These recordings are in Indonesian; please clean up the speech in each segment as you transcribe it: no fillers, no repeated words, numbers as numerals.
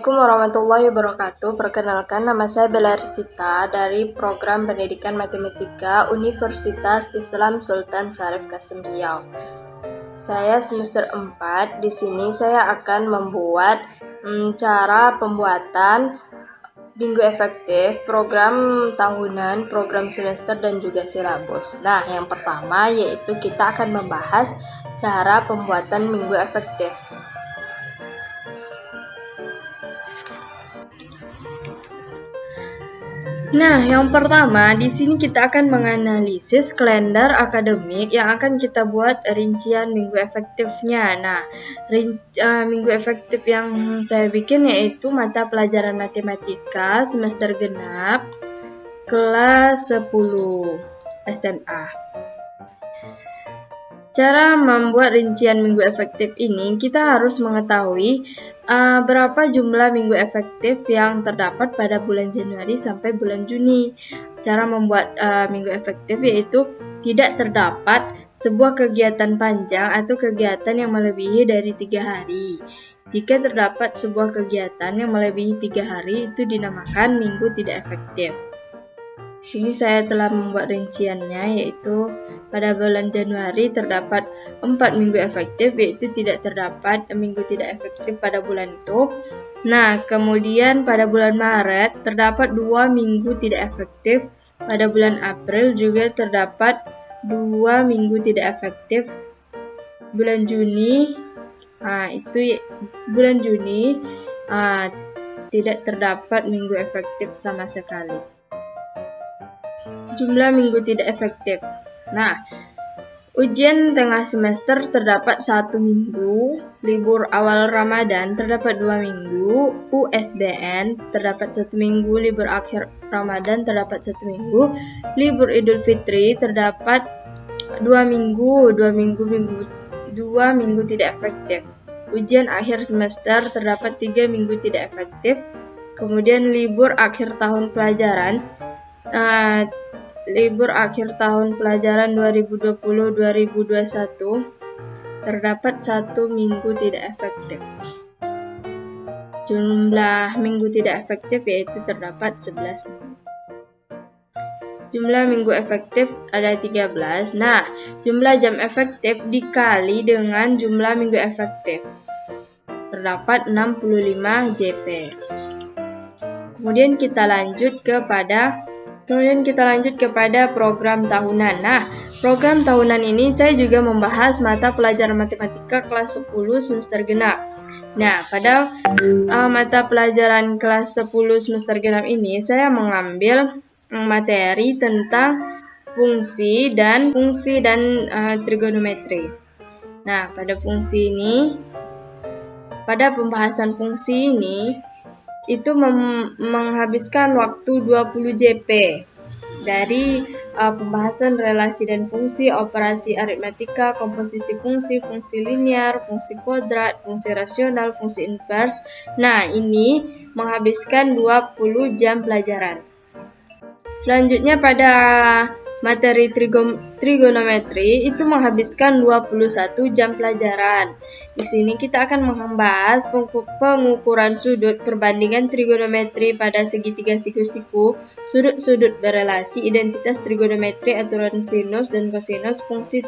Assalamualaikum warahmatullahi wabarakatuh. Perkenalkan, nama saya Bella Rizita dari Program Pendidikan Matematika Universitas Islam Sultan Syarif Qasim Riau. Saya semester 4. Di sini saya akan membuat cara pembuatan minggu efektif, program tahunan, program semester, dan juga silabus. Nah, yang pertama yaitu kita akan membahas cara pembuatan minggu efektif. Nah, yang pertama di sini kita akan menganalisis kalender akademik yang akan kita buat rincian minggu efektifnya. Nah, minggu efektif yang saya bikin yaitu mata pelajaran matematika semester genap kelas 10 SMA. Cara membuat rincian minggu efektif ini, kita harus mengetahui berapa jumlah minggu efektif yang terdapat pada bulan Januari sampai bulan Juni. Cara membuat minggu efektif yaitu tidak terdapat sebuah kegiatan panjang atau kegiatan yang melebihi dari 3 hari. Jika terdapat sebuah kegiatan yang melebihi 3 hari, itu dinamakan minggu tidak efektif. Sini saya telah membuat rinciannya, yaitu pada bulan Januari terdapat 4 minggu efektif, yaitu tidak terdapat minggu tidak efektif pada bulan itu. Nah, kemudian pada bulan Maret terdapat 2 minggu tidak efektif, pada bulan April juga terdapat 2 minggu tidak efektif. Bulan Juni, bulan Juni tidak terdapat minggu efektif sama sekali. Jumlah minggu tidak efektif. Nah, ujian tengah semester terdapat 1 minggu, libur awal Ramadan terdapat 2 minggu, USBN terdapat 1 minggu, libur akhir Ramadan terdapat 1 minggu, libur Idul Fitri terdapat 2 minggu tidak efektif. Ujian akhir semester terdapat 3 minggu tidak efektif. Kemudian libur akhir tahun pelajaran 2020-2021 terdapat 1 minggu tidak efektif. Jumlah minggu tidak efektif yaitu terdapat 11 minggu. Jumlah minggu efektif ada 13. Nah, jumlah jam efektif dikali dengan jumlah minggu efektif terdapat 65 JP. Kemudian kita lanjut kepada program tahunan. Nah, program tahunan ini saya juga membahas mata pelajaran matematika kelas 10 semester genap. Nah, pada mata pelajaran kelas 10 semester genap ini saya mengambil materi tentang fungsi dan trigonometri. Nah, pada pembahasan fungsi ini itu menghabiskan waktu 20 JP dari pembahasan relasi dan fungsi, operasi aritmatika, komposisi fungsi, fungsi linear, fungsi kuadrat, fungsi rasional, fungsi invers. Nah, ini menghabiskan 20 jam pelajaran. Selanjutnya pada materi trigonometri itu menghabiskan 21 jam pelajaran. Di sini kita akan membahas pengukuran sudut, perbandingan trigonometri pada segitiga siku-siku, sudut-sudut berelasi, identitas trigonometri, aturan sinus dan kosinus, fungsi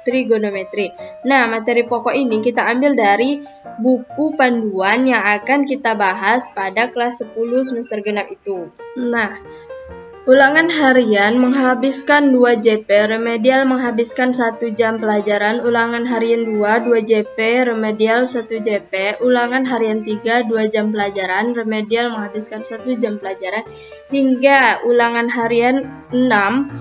trigonometri. Nah, materi pokok ini kita ambil dari buku panduan yang akan kita bahas pada kelas 10 semester genap itu. Nah, ulangan harian menghabiskan 2 JP, remedial menghabiskan 1 jam pelajaran, ulangan harian 2 JP, remedial 1 JP, ulangan harian 3, 2 jam pelajaran, remedial menghabiskan 1 jam pelajaran, hingga ulangan harian 6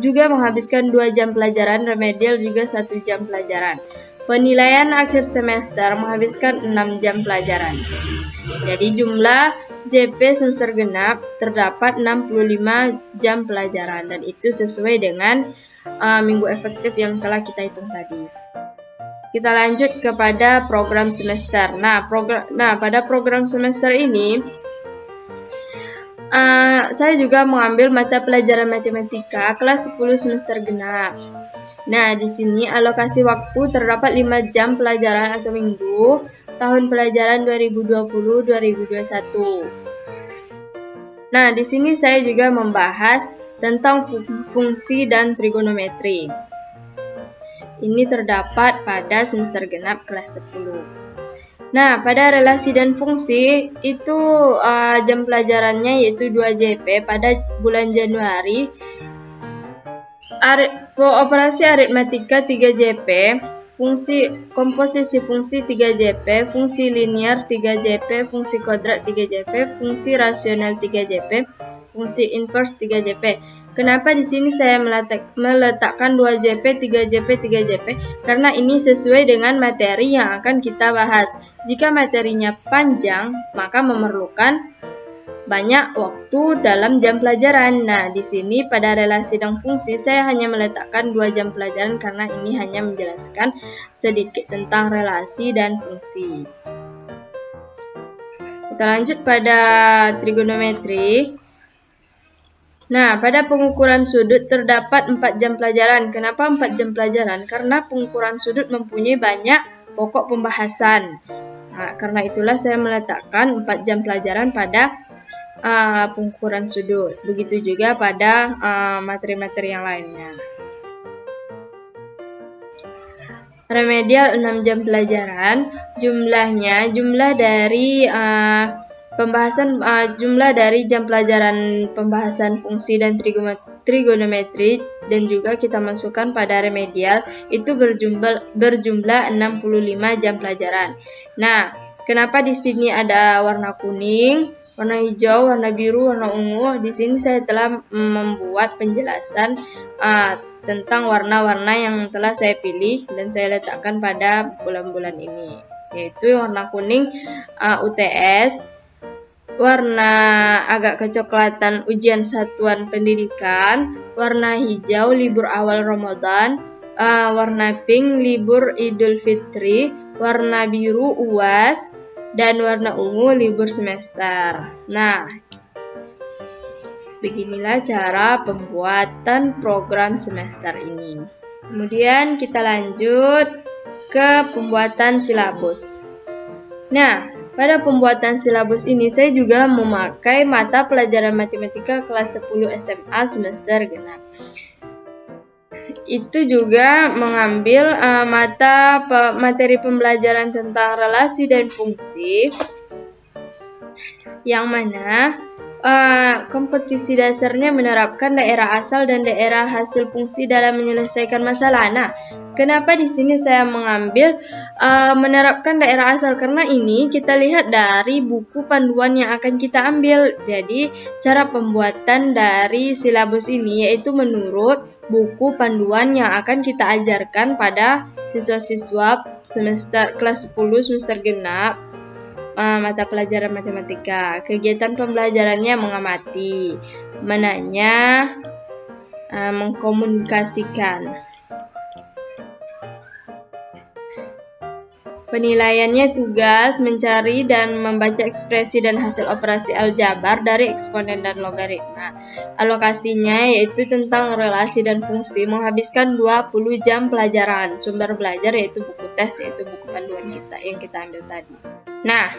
juga menghabiskan 2 jam pelajaran, remedial juga 1 jam pelajaran. Penilaian akhir semester menghabiskan 6 jam pelajaran. Jadi jumlah JP semester genap terdapat 65 jam pelajaran, dan itu sesuai dengan minggu efektif yang telah kita hitung tadi. Kita lanjut kepada program semester. Nah, pada program semester ini saya juga mengambil mata pelajaran matematika kelas 10 semester genap. Nah, di sini alokasi waktu terdapat 5 jam pelajaran atau minggu. tahun pelajaran 2020-2021. Nah, di sini saya juga membahas tentang fungsi dan trigonometri. Ini terdapat pada semester genap kelas 10. Nah, pada relasi dan fungsi itu jam pelajarannya yaitu 2 JP pada bulan Januari. Operasi aritmatika 3 JP, komposisi fungsi 3 JP, fungsi linear 3 JP, fungsi kuadrat 3 JP, fungsi rasional 3 JP, fungsi inverse 3 JP. Kenapa di sini saya meletakkan 2 JP, 3 JP, 3 JP? Karena ini sesuai dengan materi yang akan kita bahas. Jika materinya panjang, maka memerlukan banyak waktu dalam jam pelajaran. Nah, di sini pada relasi dan fungsi saya hanya meletakkan 2 jam pelajaran karena ini hanya menjelaskan sedikit tentang relasi dan fungsi. Kita lanjut pada trigonometri. Nah, pada pengukuran sudut terdapat 4 jam pelajaran. Kenapa 4 jam pelajaran? Karena pengukuran sudut mempunyai banyak pokok pembahasan. Nah, karena itulah saya meletakkan 4 jam pelajaran pada pengukuran sudut. Begitu juga pada materi-materi yang lainnya. Remedial 6 jam pelajaran. Jumlah dari jam pelajaran pembahasan fungsi dan trigonometri dan juga kita masukkan pada remedial itu berjumlah 65 jam pelajaran. Nah, kenapa di sini ada warna kuning, warna hijau, warna biru, warna ungu? Di sini saya telah membuat penjelasan tentang warna-warna yang telah saya pilih dan saya letakkan pada bulan-bulan ini, yaitu warna kuning UTS, warna agak kecoklatan ujian satuan pendidikan, warna hijau libur awal Ramadan, warna pink libur Idul Fitri, warna biru UAS, dan warna ungu libur semester. Nah, beginilah cara pembuatan program semester ini. Kemudian kita lanjut ke pembuatan silabus. Nah, pada pembuatan silabus ini saya juga memakai mata pelajaran matematika kelas 10 SMA semester genap. Itu juga mengambil materi pembelajaran tentang relasi dan fungsi, yang mana kompetisi dasarnya menerapkan daerah asal dan daerah hasil fungsi dalam menyelesaikan masalah. Nah, kenapa di sini saya mengambil menerapkan daerah asal? Karena ini kita lihat dari buku panduan yang akan kita ambil. Jadi, cara pembuatan dari silabus ini yaitu menurut buku panduan yang akan kita ajarkan pada siswa-siswa semester kelas 10 semester genap. Mata pelajaran matematika. Kegiatan pembelajarannya mengamati, menanya, mengkomunikasikan. Penilaiannya tugas mencari dan membaca ekspresi dan hasil operasi aljabar dari eksponen dan logaritma. Alokasinya yaitu tentang relasi dan fungsi, menghabiskan 20 jam pelajaran. Sumber belajar yaitu buku tes, yaitu buku panduan kita yang kita ambil tadi. Nah,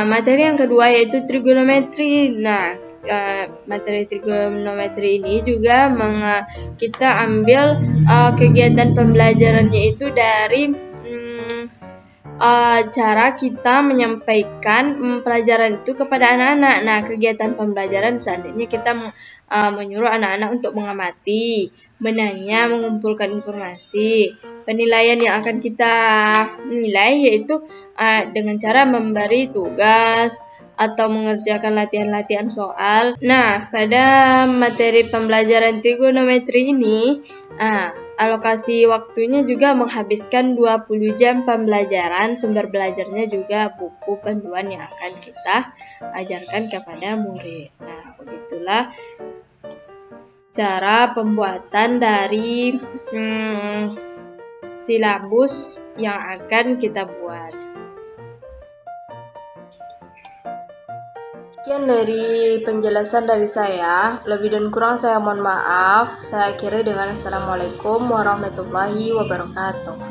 materi yang kedua yaitu trigonometri. Nah, materi trigonometri ini juga kita ambil kegiatan pembelajarannya itu dari cara kita menyampaikan pelajaran itu kepada anak-anak. Nah, kegiatan pembelajaran seandainya kita menyuruh anak-anak untuk mengamati, menanya, mengumpulkan informasi. Penilaian yang akan kita nilai yaitu dengan cara memberi tugas atau mengerjakan latihan-latihan soal. Nah, pada materi pembelajaran trigonometri ini, alokasi waktunya juga menghabiskan 20 jam pembelajaran. Sumber belajarnya juga buku panduan yang akan kita ajarkan kepada murid. Nah, begitulah cara pembuatan dari silabus yang akan kita buat. Sekian dari penjelasan dari saya. Lebih dan kurang saya mohon maaf. Saya akhiri dengan Assalamualaikum warahmatullahi wabarakatuh.